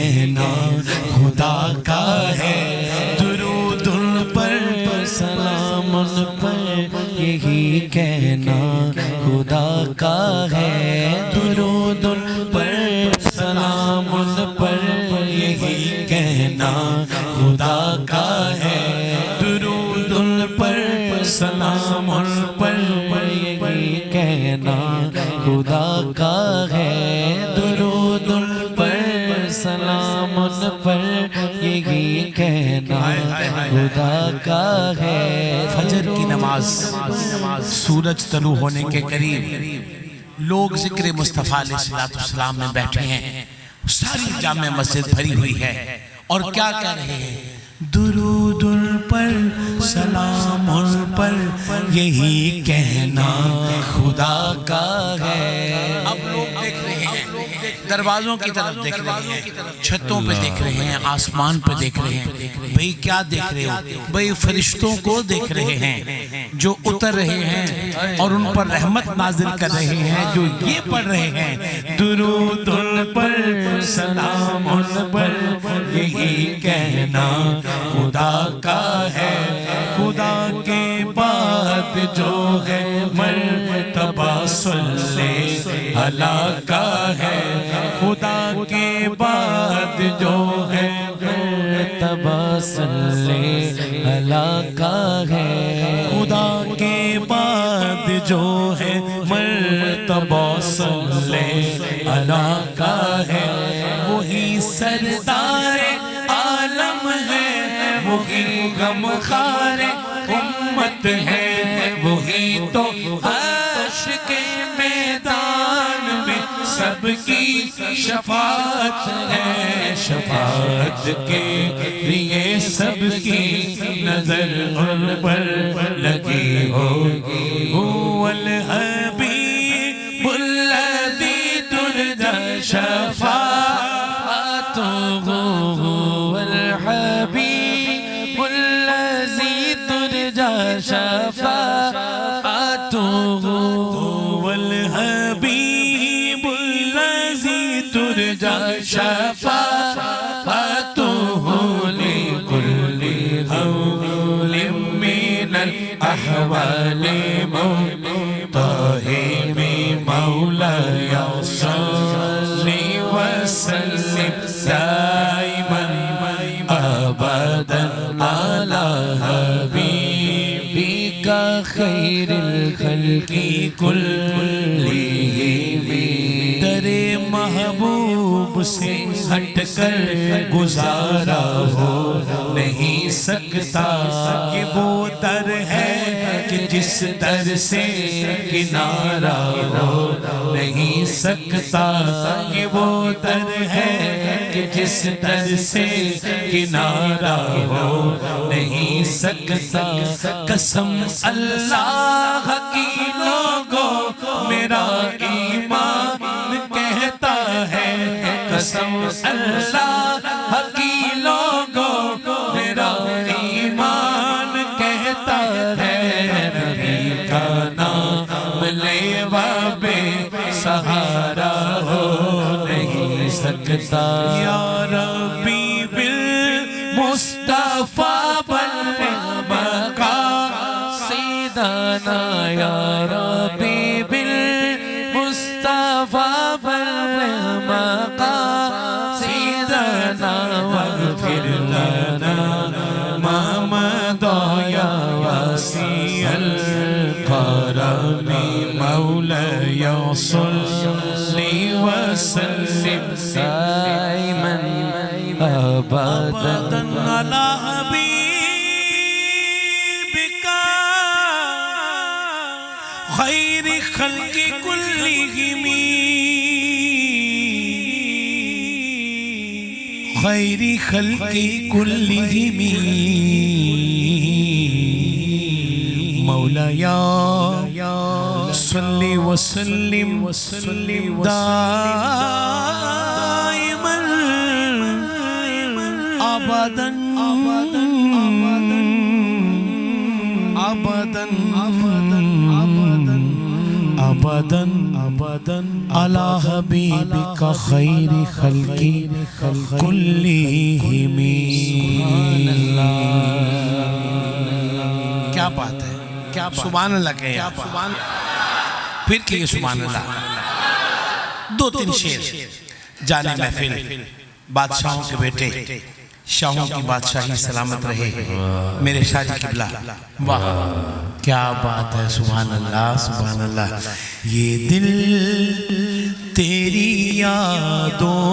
کہنا خدا کا ہے، درود ان پر سلام ان پر یہی کہنا خدا کا ہے، درود ان پر سلام ان پر یہی کہنا خدا کا ہے، درود ان پر سلام ان پر یہی کہنا خدا کا ہے، درود ان پر سلام ان پر یہی کہنا خدا کا ہے۔ فجر کی نماز، سورج طلوع ہونے کے قریب لوگ ذکر مصطفیٰ علیہ السلام میں بیٹھے ہیں، ساری جامع مسجد بھری ہوئی ہے اور کیا کہہ رہے ہیں؟ درود ان پر سلام ان پر یہی کہنا خدا کا ہے۔ اب لوگ دیکھ رہے ہیں، دروازوں کی طرف دیکھ رہے ہیں، چھتوں پہ دیکھ رہے ہیں، آسمان پہ دیکھ رہے ہیں۔ بھئی کیا دیکھ رہے ہو؟ بھئی فرشتوں کو دیکھ رہے ہیں جو اتر رہے ہیں اور ان پر رحمت نازل کر رہے ہیں، جو یہ پڑھ رہے ہیں درود ان پر سلام ان پر یہی کہنا خدا کا ہے، خدا کے بعد جو ہے مرتبہ صلی اللہ کا ہے، خدا کے بعد جو ہے مرتبہ صلی اللہ کا ہے، خدا کے بعد جو ہے مرتبہ صلی اللہ کا ہے، وہی سردار عالم ہے، وہی غمخوار امت ہے، وہی تو حشر کے میدان میں سب کی شفاعت ہے، شفاعت کے لیے سب کی نظر ان پر لگی ہوگی۔ هو الحبیب الذی ترجى شفاعته، هو الحبیب الذی ترجى شفاعته، هو الحبیب الذی ترجى شفاعته، لكل هول من الأحوال مطهم مولاي صل وسلم دائما أبدا على حبيبك خير الخلق كلهم۔ در محبوب سے ہٹ کر گزارا ہو نہیں سکتا، یہ وہ در ہے کہ جس در سے کنارہ ہو نہیں سکتا، یہ وہ در ہے کہ جس در سے کنارہ ہو نہیں سکتا۔ قسم اللہ کی لوگوں میرا ایمان کہتا ہے، قسم اللہ کی لوگوں میرا ایمان کہتا ہے، نبی کا نام لیوا بے سہارا ہو نہیں سکتا۔ یا ربی بالمصطفیٰ بلغ مقاصدنا، یا ربی بالمصطفیٰ بلغ مقاصدنا، واغفر لنا ما مضى یا واسع الکرم، مولاي صل وسلم دائما ابدا على حبيبك خير خلق كلهم، خير خلق كلهم، مولاي صل وسلم دائما ابدا ابدا ابدا ابدا علی حبیبک خیر خلقی کلہم. کیا بات ہے، سبحان اللہ کہیں آپ، پھر کہیے سبحان اللہ. دو تین شعر. جانے محفل بادشاہوں کے بیٹے، شاہوں کی بادشاہی سلامت رہے میرے شاہ قبلہ. واہ کیا بات ہے، سبحان اللہ سبحان اللہ. یہ دل تیری یادوں